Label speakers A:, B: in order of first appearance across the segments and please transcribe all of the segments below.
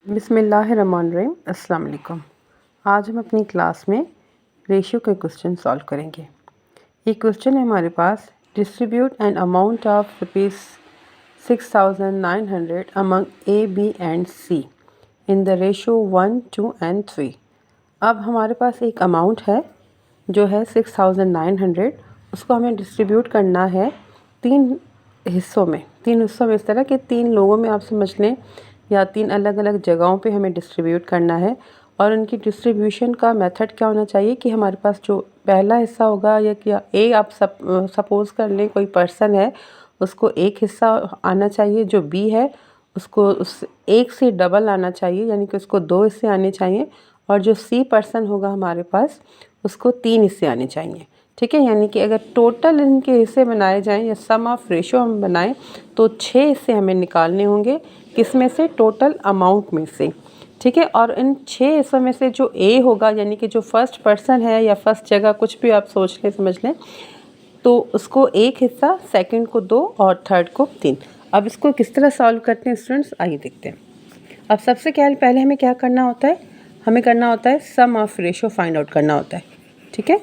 A: बिस्मिल्लाहिर्रहमानिर्रहीम। अस्सलाम वालेकुम। आज हम अपनी क्लास में रेशियो के क्वेश्चन सॉल्व करेंगे। एक क्वेश्चन है हमारे पास, distribute an amount of rupees 6,900 among A B and C in the ratio 1, 2 and 3। अब हमारे पास एक अमाउंट है जो है 6,900, उसको हमें डिस्ट्रीब्यूट करना है तीन हिस्सों में इस तरह के 3 लोगों में आप समझ लें, या 3 अलग अलग जगहों पे हमें डिस्ट्रीब्यूट करना है। और उनकी डिस्ट्रीब्यूशन का मेथड क्या होना चाहिए कि हमारे पास जो पहला हिस्सा होगा, या क्या ए आप सपोज़ कर लें कोई पर्सन है, उसको एक हिस्सा आना चाहिए, जो बी है उसको उस एक से डबल आना चाहिए, यानी कि उसको 2 हिस्से आने चाहिए, और जो सी पर्सन होगा हमारे पास उसको 3 हिस्से आने चाहिए। ठीक है, यानी कि अगर टोटल इनके हिस्से बनाए जाएं या सम ऑफ रेशो हम बनाएं तो 6 हिस्से हमें निकालने होंगे। किस में से? टोटल अमाउंट में से। ठीक है, और इन 6 हिस्सों में से जो ए होगा, यानी कि जो फर्स्ट पर्सन है या फर्स्ट जगह कुछ भी आप सोच लें समझ लें, तो उसको एक हिस्सा, सेकंड को 2 और थर्ड को 3। अब इसको किस तरह सॉल्व करते हैं स्टूडेंट्स, आइए देखते हैं। अब सबसे पहले हमें क्या करना होता है, हमें करना होता है सम ऑफ रेशो फाइंड आउट करना होता है। ठीक है,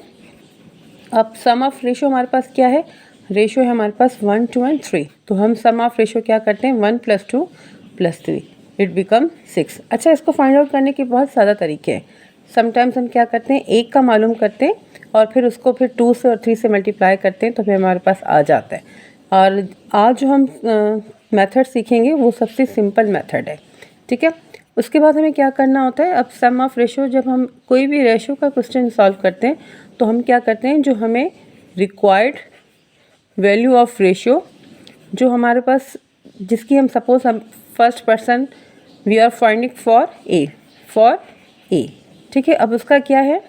A: अब सम ऑफ रेशो हमारे पास क्या है, रेशो है हमारे पास 1, 2 एंड 3। तो हम सम ऑफ रेशो क्या करते हैं, 1 + 2 + 3 इट बिकम 6। अच्छा, इसको फाइंड आउट करने के बहुत ज़्यादा तरीके हैं। समटाइम्स हम क्या करते हैं, एक का मालूम करते हैं और फिर उसको फिर 2 से और 3 से मल्टीप्लाई करते हैं, तो फिर हमारे पास आ जाता है। और आज जो हम मेथड सीखेंगे वो सबसे सिंपल मेथड है। ठीक है, उसके बाद हमें क्या करना होता है, अब सम ऑफ रेशो, जब हम कोई भी रेशो का क्वेश्चन सॉल्व करते हैं तो हम क्या करते हैं, जो हमें रिक्वायर्ड वैल्यू ऑफ रेशियो जो हमारे पास, जिसकी हम सपोज हम first person we are finding for A. ठीक है, अब उसका क्या है,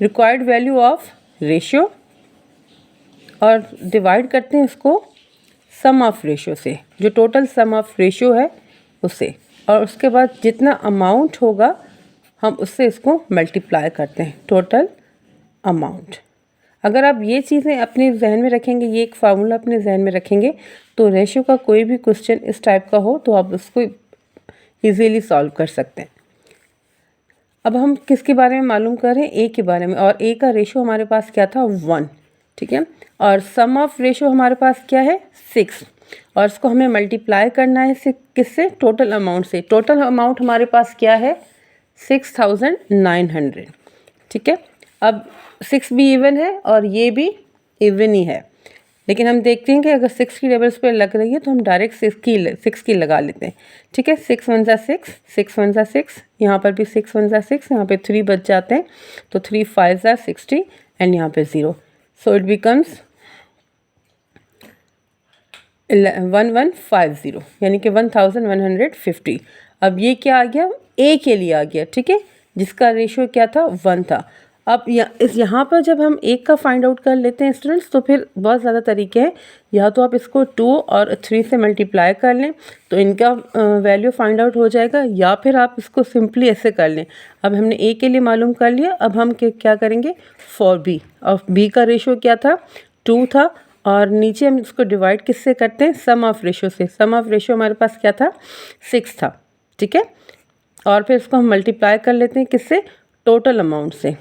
A: रिक्वायर्ड वैल्यू ऑफ रेशियो, और डिवाइड करते हैं उसको सम ऑफ रेशियो से, जो टोटल सम ऑफ रेशियो है उससे, और उसके बाद जितना अमाउंट होगा हम उससे इसको मल्टीप्लाई करते हैं, टोटल अमाउंट। अगर आप ये चीज़ें अपने जहन में रखेंगे, ये एक फार्मूला अपने जहन में रखेंगे, तो रेशियो का कोई भी क्वेश्चन इस टाइप का हो तो आप उसको इजीली सॉल्व कर सकते हैं। अब हम किसके बारे में मालूम कर रहे हैं, ए के बारे में, और ए का रेशियो हमारे पास क्या था, 1। ठीक है, और सम ऑफ रेशियो हमारे पास क्या है, 6, और इसको हमें मल्टीप्लाई करना है किससे, टोटल अमाउंट से। टोटल अमाउंट हमारे पास क्या है, 6,900। ठीक है, अब 6 भी इवन है और ये भी इवन ही है, लेकिन हम देखते हैं कि अगर 6 की टेबल्स पर लग रही है तो हम डायरेक्ट 6 की लगा लेते हैं। ठीक है, 6 1 ज़ा 6, 6 1 ज़ा 6, यहाँ पर भी 6 1 ज़ा 6, यहाँ पे 3 बच जाते हैं, तो 3 5 ज़ा 60 एंड यहाँ पे 0, सो इट बिकम्स 1150, यानी कि 1150। अब ये क्या आ गया, ए के लिए आ गया। ठीक है, जिसका रेशियो क्या था, 1 था। अब यहाँ पर जब हम एक का फाइंड आउट कर लेते हैं स्टूडेंट्स, तो फिर बहुत ज़्यादा तरीके हैं। या तो आप इसको 2 और 3 से मल्टीप्लाई कर लें तो इनका वैल्यू फाइंड आउट हो जाएगा, या फिर आप इसको सिंपली ऐसे कर लें। अब हमने ए के लिए मालूम कर लिया, अब हम क्या करेंगे फॉर बी, और बी का रेशियो क्या था, 2 था, और नीचे हम इसको डिवाइड किससे करते हैं, सम ऑफ रेशियो से। सम ऑफ रेशियो हमारे पास क्या था, 6 था। ठीक है, और फिर इसको हम मल्टीप्लाई कर लेते हैं किससे, टोटल अमाउंट से।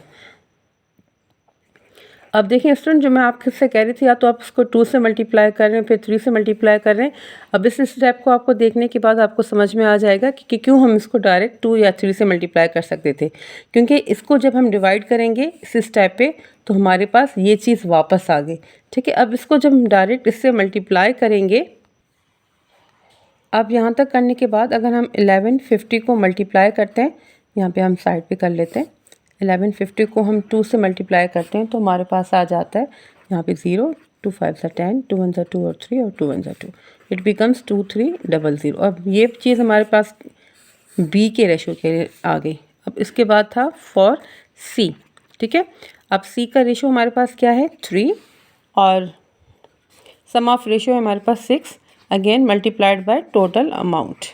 A: अब देखिए स्टूडेंट, जो मैं आपसे कह रही थी, या तो आप इसको 2 से मल्टीप्लाई कर रहे हैं, फिर 3 से मल्टीप्लाई कर रहे हैं। अब इस स्टेप को आपको देखने के बाद आपको समझ में आ जाएगा कि क्यों हम इसको डायरेक्ट 2 या 3 से मल्टीप्लाई कर सकते थे, क्योंकि इसको जब हम डिवाइड करेंगे इस स्टेप पे तो हमारे पास ये चीज़ वापस आ गई। ठीक है, अब इसको जब हम डायरेक्ट इससे मल्टीप्लाई करेंगे, अब यहाँ तक करने के बाद अगर हम 1150 को मल्टीप्लाई करते हैं, यहाँ पे हम साइड पे कर लेते हैं, 1150 को हम 2 से मल्टीप्लाई करते हैं तो हमारे पास आ जाता है यहाँ पे 0, 2 5 ज़ा 10, 2 1 ज़ा 2 और 3 और 2 1 ज़ा 2, इट बिकम्स 2300। अब ये चीज़ हमारे पास बी के रेशो के आ गई। अब इसके बाद था फॉर सी। ठीक है, अब सी का रेशो हमारे पास क्या है, 3, और सम ऑफ रेशो है हमारे पास 6, again multiplied by total amount.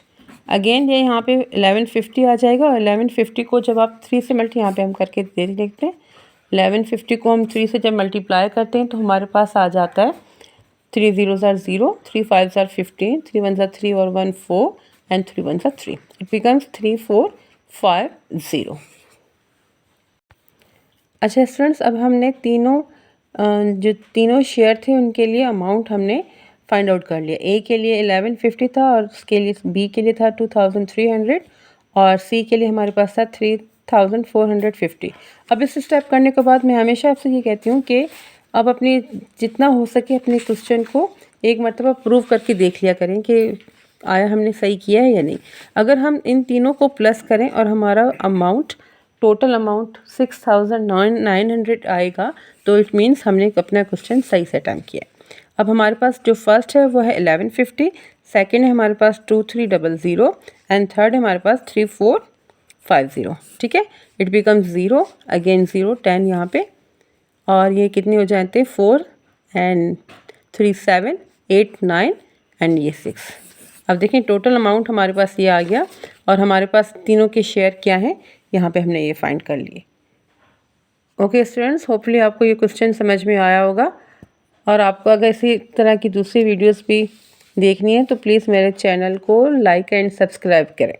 A: Again ये यहाँ पे 1150 आ जाएगा, और 1150 को जब आप 3 से यहाँ पे हम करके देखते हैं, 1150 को हम 3 से जब मल्टीप्लाई करते हैं तो हमारे पास आ जाता है 3 0 ज़ा 0, 3 5 ज़ा 15, 3 1 ज़ा 3 और 1 4 and 3 ones are 3. It becomes 3450. अच्छा स्टूडेंट्स, अब हमने जो तीनों शेयर थे उनके लिए अमाउंट हमने फाइंड आउट कर लिया। ए के लिए 1150 था और उसके लिए बी के लिए था 2300 और सी के लिए हमारे पास था 3450। अब इस स्टेप करने के बाद मैं हमेशा आपसे ये कहती हूँ कि अब अपनी जितना हो सके अपने क्वेश्चन को एक मरतबा प्रूव करके देख लिया करें कि आया हमने सही किया है या नहीं। अगर हम इन तीनों को प्लस करें और हमारा अमाउंट टोटल अमाउंट 6900 आएगा तो इट मीन्स हमने अपना क्वेश्चन सही से अटेम्प्ट किया। अब हमारे पास जो फर्स्ट है वो है 1150, सेकंड है हमारे पास 2300 एंड थर्ड है हमारे पास 3450। ठीक है, इट बिकम्स 0 अगेन 0 10 यहाँ पे, और ये कितने हो जाते हैं 4 एंड 3 7 8 9 एंड ये 6। अब देखें टोटल अमाउंट हमारे पास ये आ गया और हमारे पास तीनों के शेयर क्या हैं यहाँ पे हमने ये फाइंड कर लिए। ओके स्टूडेंट्स, होपफुली आपको ये क्वेश्चन समझ में आया होगा, और आपको अगर इसी तरह की दूसरी वीडियोस भी देखनी है तो प्लीज़ मेरे चैनल को लाइक एंड सब्सक्राइब करें।